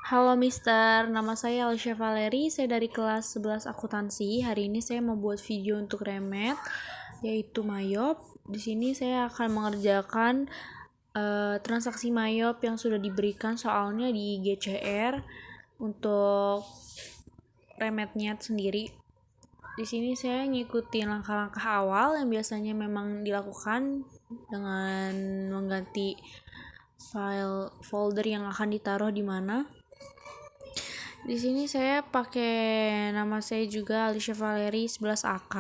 Halo Mister, nama saya Alicia Valeri, saya dari kelas 11 akuntansi. Hari ini saya mau buat video untuk remet, yaitu Mayop. Di sini saya akan mengerjakan transaksi Mayop yang sudah diberikan soalnya di GCR untuk remetnya sendiri. Di sini saya ngikutin langkah-langkah awal yang biasanya memang dilakukan dengan mengganti file folder yang akan ditaruh di mana. Di sini saya pakai nama saya juga Alicia Valeri 11AK.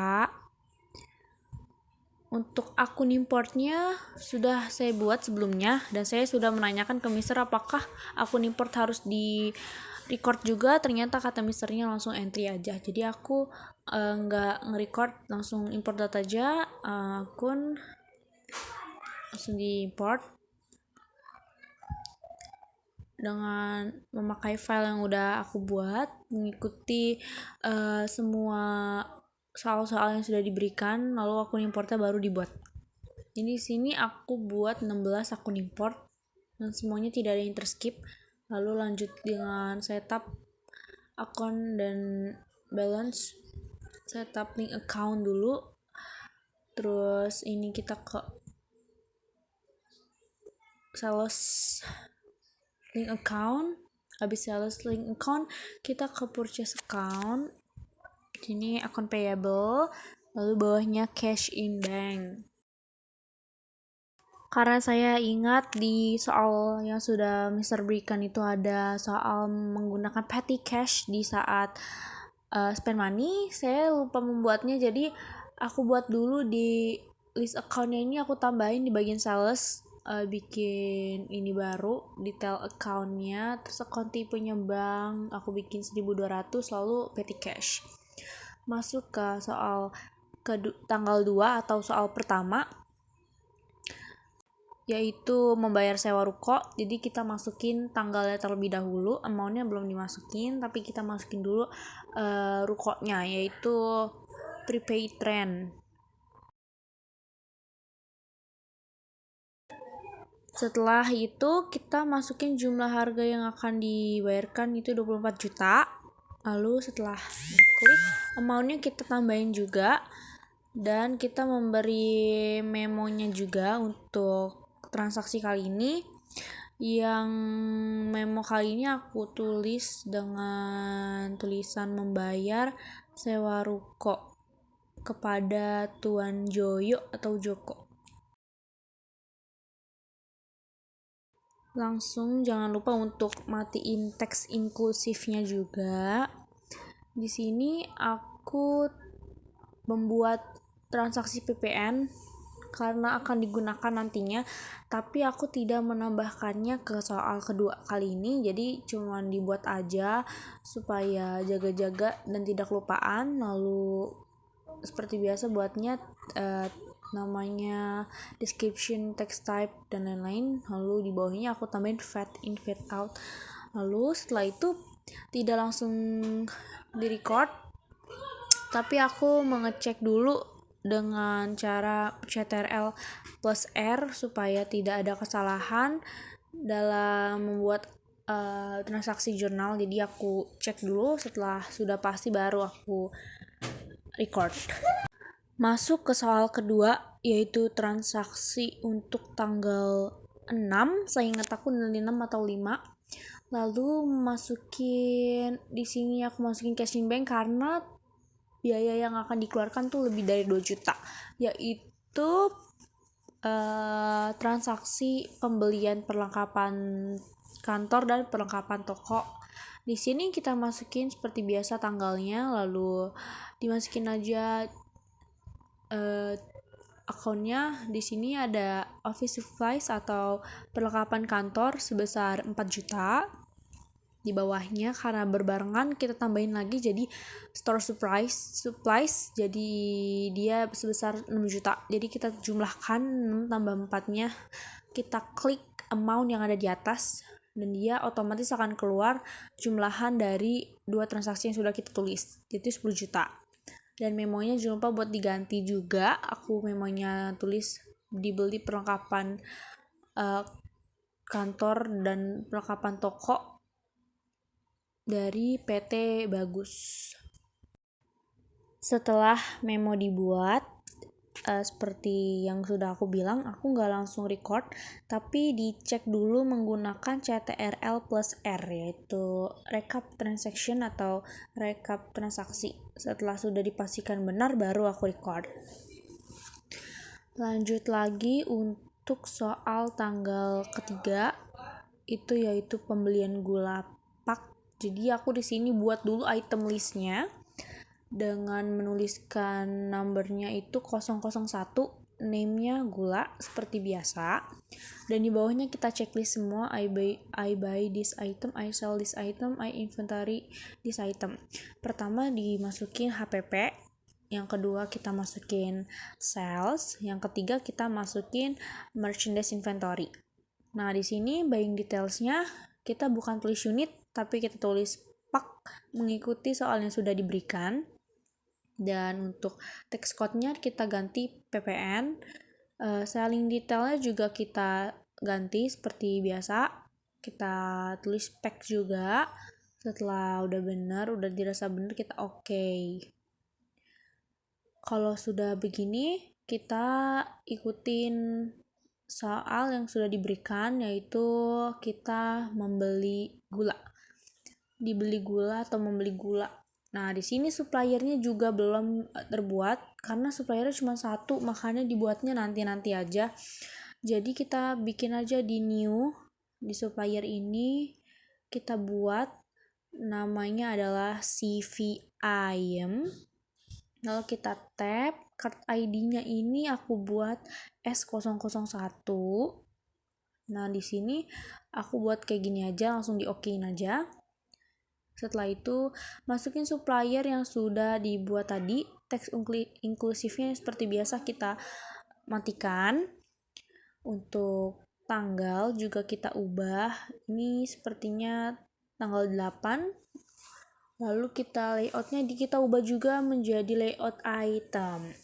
Untuk akun importnya sudah saya buat sebelumnya dan saya sudah menanyakan ke Mister apakah akun import harus di record juga. Ternyata kata Misternya langsung entry aja. Jadi aku nggak nge-record, langsung import data aja, akun langsung di import dengan memakai file yang udah aku buat, mengikuti semua soal-soal yang sudah diberikan, lalu akun importnya baru dibuat. Jadi di sini aku buat 16 akun import dan semuanya tidak ada yang terskip. Lalu lanjut dengan setup akun dan balance. Setup link account dulu. Terus ini kita ke sales link account. Habis sales link account kita ke purchase account. Ini akun payable, lalu bawahnya cash in bank. Karena saya ingat di soal yang sudah Mister berikan itu ada soal menggunakan petty cash di saat spend money, saya lupa membuatnya, jadi aku buat dulu di list accountnya. Ini aku tambahin di bagian sales, bikin ini baru detail accountnya, terus account tipenya bank aku bikin 1200, lalu petty cash. Masuk ke soal tanggal 2 atau soal pertama, yaitu membayar sewa ruko. Jadi kita masukin tanggalnya terlebih dahulu, amountnya belum dimasukin, tapi kita masukin dulu rukonya, yaitu prepaid rent. Setelah itu kita masukin jumlah harga yang akan dibayarkan, itu 24 juta. Lalu setelah klik amountnya kita tambahin juga, dan kita memberi memonya juga untuk transaksi kali ini. Yang memo kali ini aku tulis dengan tulisan membayar sewa ruko kepada Tuan Joyo atau Joko. Langsung jangan lupa untuk matiin teks inklusifnya juga. Di sini aku membuat transaksi PPN karena akan digunakan nantinya, tapi aku tidak menambahkannya ke soal kedua kali ini, jadi cuman dibuat aja supaya jaga-jaga dan tidak lupaan. Lalu seperti biasa buatnya namanya, description, text type, dan lain-lain. Lalu di bawahnya aku tambahin fade in fade out. Lalu setelah itu tidak langsung di record, tapi aku mengecek dulu dengan cara Ctrl plus R supaya tidak ada kesalahan dalam membuat transaksi jurnal. Jadi aku cek dulu, setelah sudah pasti baru aku record. Masuk ke soal kedua, yaitu transaksi untuk tanggal 6, saya ingat aku 6 atau 5. Lalu masukin di sini, aku masukin cash in bank karena biaya yang akan dikeluarkan tuh lebih dari 2 juta, yaitu transaksi pembelian perlengkapan kantor dan perlengkapan toko. Di sini kita masukin seperti biasa tanggalnya, lalu dimasukin aja akunnya. Di sini ada office supplies atau perlengkapan kantor sebesar 4 juta. Di bawahnya karena berbarengan kita tambahin lagi jadi store supplies, jadi dia sebesar 6 juta. Jadi kita jumlahkan 6 tambah 4-nya, kita klik amount yang ada di atas dan dia otomatis akan keluar jumlahan dari dua transaksi yang sudah kita tulis, jadi 10 juta. Dan memonya jangan lupa buat diganti juga. Aku memonya tulis dibeli perlengkapan kantor dan perlengkapan toko dari PT Bagus. Setelah memo dibuat, seperti yang sudah aku bilang, aku nggak langsung record, tapi dicek dulu menggunakan CTRL plus R, yaitu recap transaction atau recap transaksi. Setelah sudah dipastikan benar, baru aku record. Lanjut lagi untuk soal tanggal ketiga, itu yaitu pembelian gula pak. Jadi aku di sini buat dulu item listnya dengan menuliskan numbernya itu 001, name-nya gula seperti biasa, dan di bawahnya kita checklist semua. I buy this item, I sell this item, I inventory this item. Pertama dimasukin HPP, yang kedua kita masukin sales, yang ketiga kita masukin merchandise inventory. Nah, di sini buying details-nya kita bukan tulis unit, tapi kita tulis pak mengikuti soal yang sudah diberikan. Dan untuk text code-nya kita ganti PPN. Selling detailnya juga kita ganti seperti biasa. Kita tulis spec juga. Setelah udah benar, udah dirasa benar, kita oke. Kalau sudah begini, kita ikutin soal yang sudah diberikan, yaitu kita membeli gula. Dibeli gula atau membeli gula. Nah, di sini suppliernya juga belum terbuat karena suppliernya cuma satu, makanya dibuatnya nanti-nanti aja. Jadi kita bikin aja di new, di supplier ini kita buat namanya adalah CV item. Lalu kita tap card ID-nya ini aku buat S001. Nah, di sini aku buat kayak gini aja, langsung di-okein aja. Setelah itu, masukin supplier yang sudah dibuat tadi. Teks inklusifnya seperti biasa kita matikan. Untuk tanggal juga kita ubah. Ini sepertinya tanggal 8. Lalu layoutnya kita ubah juga menjadi layout item.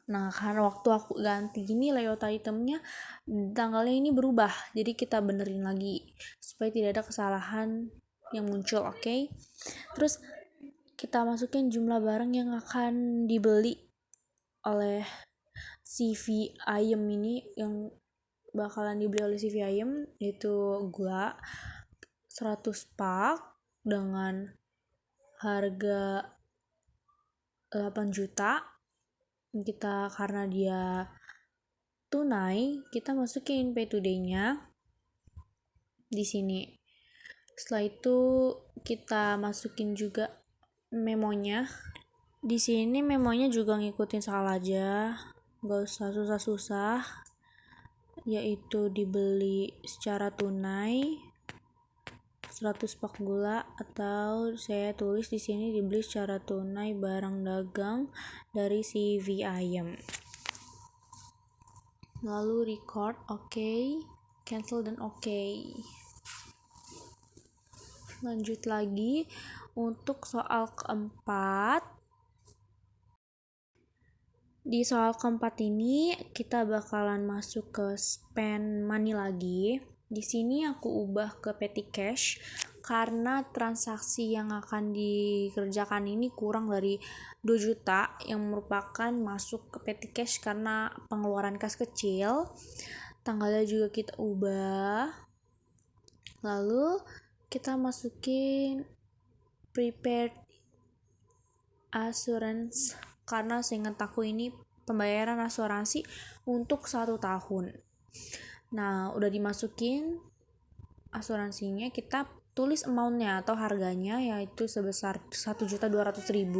Nah, karena waktu aku ganti gini layout itemnya, tanggalnya ini berubah. Jadi kita benerin lagi supaya tidak ada kesalahan yang muncul, oke? Terus kita masukin jumlah barang yang akan dibeli oleh CV item ini, yang bakalan dibeli oleh CV item, yaitu gula 100 pak dengan harga 8 juta. Kita karena dia tunai, kita masukin pay today-nya di sini. Setelah itu kita masukin juga memonya. Di sini memonya juga ngikutin soal aja, nggak usah susah-susah, yaitu dibeli secara tunai 100 pak gula, atau saya tulis di sini dibeli secara tunai barang dagang dari CV item. Lalu record, oke, cancel dan oke. Lanjut lagi untuk soal keempat. Di soal keempat ini kita bakalan masuk ke spend money lagi. Di sini aku ubah ke petty cash karena transaksi yang akan dikerjakan ini kurang dari 2 juta yang merupakan masuk ke petty cash karena pengeluaran kas kecil. Tanggalnya juga kita ubah. Lalu kita masukin prepared assurance karena seingat aku ini pembayaran asuransi untuk 1 tahun. Nah, udah dimasukin asuransinya, kita tulis amount-nya atau harganya yaitu sebesar 1.200.000.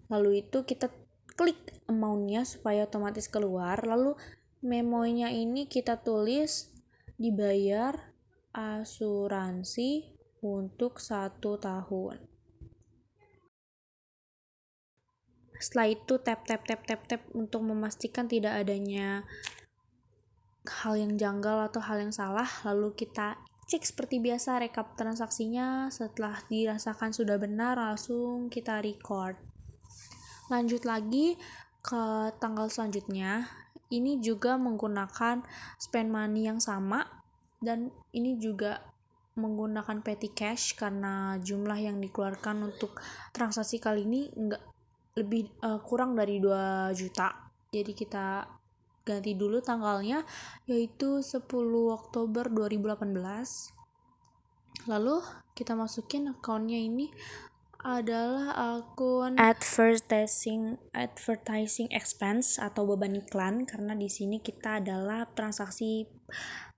Lalu itu kita klik amount-nya supaya otomatis keluar. Lalu memonya ini kita tulis dibayar asuransi untuk 1 tahun. Setelah itu tap untuk memastikan tidak adanya hal yang janggal atau hal yang salah. Lalu kita cek seperti biasa rekap transaksinya. Setelah dirasakan sudah benar, langsung kita record. Lanjut lagi ke tanggal selanjutnya. Ini juga menggunakan spend money yang sama, dan ini juga menggunakan petty cash karena jumlah yang dikeluarkan untuk transaksi kali ini kurang dari 2 juta. Jadi kita ganti dulu tanggalnya, yaitu 10 Oktober 2018. Lalu kita masukin akunnya, ini adalah akun advertising expense atau beban iklan, karena di sini kita adalah transaksi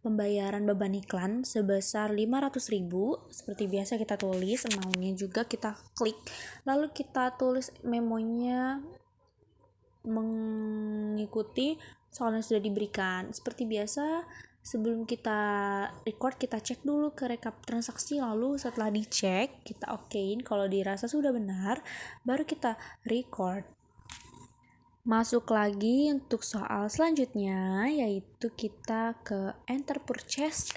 pembayaran beban iklan sebesar 500.000. Seperti biasa kita tulis amount-nya, juga kita klik, lalu kita tulis memonya mengikuti soal yang sudah diberikan. Seperti biasa, sebelum kita record, kita cek dulu ke rekap transaksi, lalu setelah dicek, kita okein. Kalau dirasa sudah benar, baru kita record. Masuk lagi untuk soal selanjutnya, yaitu kita ke enter purchase.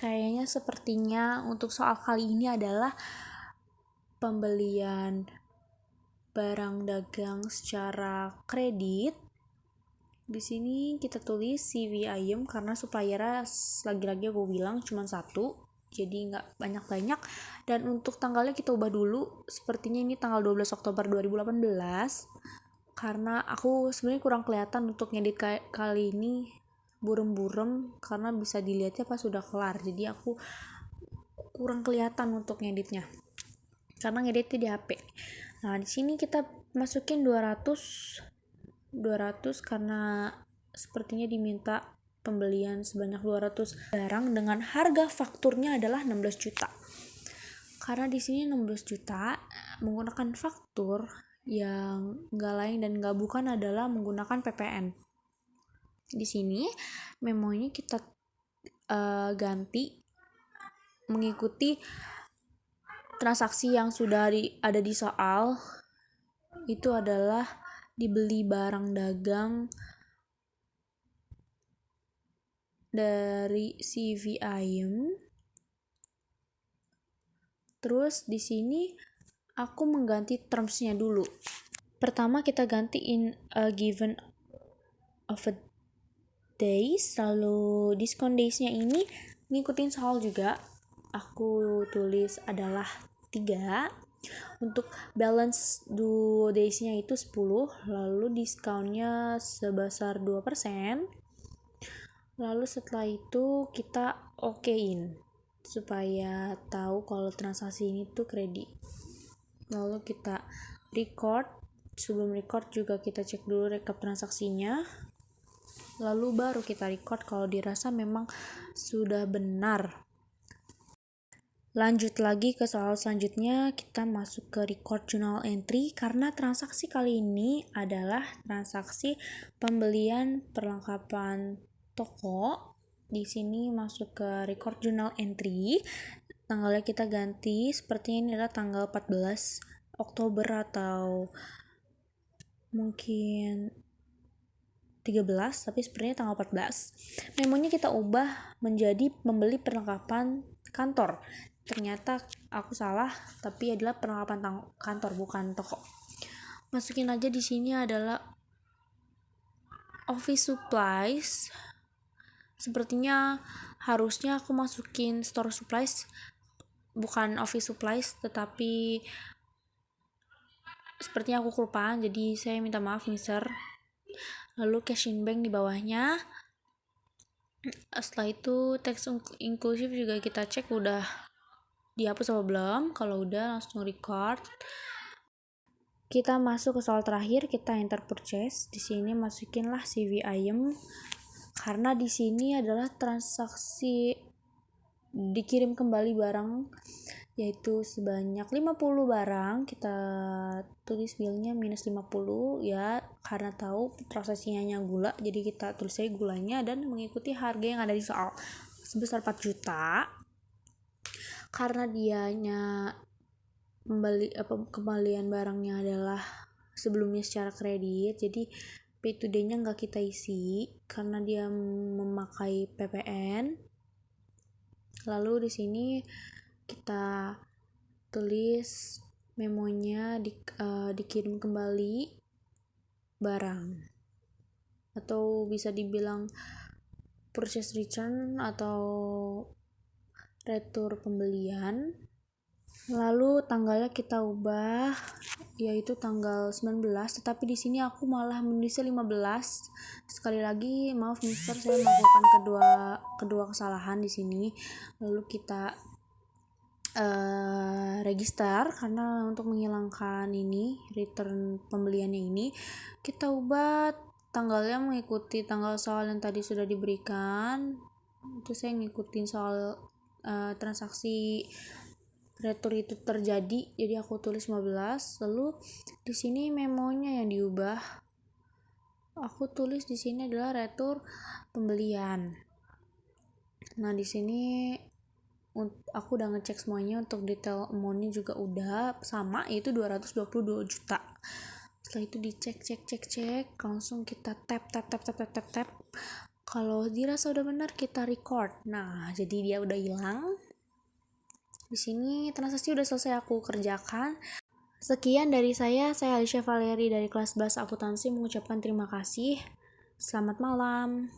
Sepertinya untuk soal kali ini adalah pembelian barang dagang secara kredit. Di sini kita tulis CV item karena suppliernya lagi-lagi aku bilang cuma satu, jadi nggak banyak-banyak. Dan untuk tanggalnya kita ubah dulu, sepertinya ini tanggal 12 Oktober 2018, karena aku sebenarnya kurang kelihatan untuk ngedit kali ini, burem-burem karena bisa dilihatnya pas sudah kelar, jadi aku kurang kelihatan untuk ngeditnya karena ngeditnya di HP. Nah, di sini kita masukin 200 karena sepertinya diminta pembelian sebanyak 200 barang dengan harga fakturnya adalah 16 juta. Karena di sini 16 juta menggunakan faktur yang enggak lain dan enggak bukan adalah menggunakan PPN. Di sini memonya kita ganti mengikuti transaksi yang sudah ada di soal. Itu adalah dibeli barang dagang dari CV item. Terus di sini aku mengganti terms-nya dulu. Pertama kita ganti in a given of a days, lalu discount days-nya ini ngikutin soal juga. Aku tulis adalah 3. Untuk balance due days-nya itu 10, lalu discount-nya sebesar 2%. Lalu setelah itu kita okein supaya tahu kalau transaksi ini tuh kredit. Lalu kita record. Sebelum record juga kita cek dulu rekap transaksinya, lalu baru kita record kalau dirasa memang sudah benar. Lanjut lagi ke soal selanjutnya, kita masuk ke record journal entry karena transaksi kali ini adalah transaksi pembelian perlengkapan toko. Di sini masuk ke record journal entry. Tanggalnya kita ganti, sepertinya ini adalah tanggal 14 Oktober atau mungkin 13, tapi sebenarnya tanggal 14. Memonya kita ubah menjadi membeli perlengkapan kantor. Ternyata aku salah, tapi adalah perlengkapan kantor bukan toko. Masukin aja di sini adalah office supplies. Sepertinya harusnya aku masukin store supplies, bukan office supplies, tetapi sepertinya aku kelupaan, jadi saya minta maaf mister. Lalu cash in bank di bawahnya. Setelah itu teks inklusif juga kita cek udah dihapus apa belum. Kalau udah langsung record. Kita masuk ke soal terakhir, kita enter purchase. Di sini masukinlah CV item karena di sini adalah transaksi dikirim kembali barang, yaitu sebanyak 50 barang. Kita tulis billnya minus 50 ya, karena tahu transaksinya gula, jadi kita tulis aja gulanya dan mengikuti harga yang ada di soal sebesar 4 juta. Karena dianya kembalian barangnya adalah sebelumnya secara kredit, jadi pay to day-nya nggak kita isi karena dia memakai PPN. Lalu di sini kita tulis memonya dikirim kembali barang, atau bisa dibilang purchase return atau retur pembelian, lalu tanggalnya kita ubah yaitu tanggal 19, tetapi di sini aku malah menulisnya 15. Sekali lagi maaf Mister, saya melakukan kedua kesalahan di sini. Lalu kita register, karena untuk menghilangkan ini return pembeliannya ini kita ubah tanggalnya mengikuti tanggal soal yang tadi sudah diberikan. Itu saya ngikutin soal transaksi retur itu terjadi, jadi aku tulis 15. Lalu di sini memonya yang diubah, aku tulis di sini adalah retur pembelian. Nah di sini aku udah ngecek semuanya, untuk detail amountnya juga udah sama, yaitu 222 juta. Setelah itu dicek, langsung kita tap. Kalau dirasa udah benar kita record. Nah jadi dia udah hilang. Di sini transaksi udah selesai aku kerjakan. Sekian dari saya Alicia Valeri dari kelas bahasa akuntansi mengucapkan terima kasih. Selamat malam.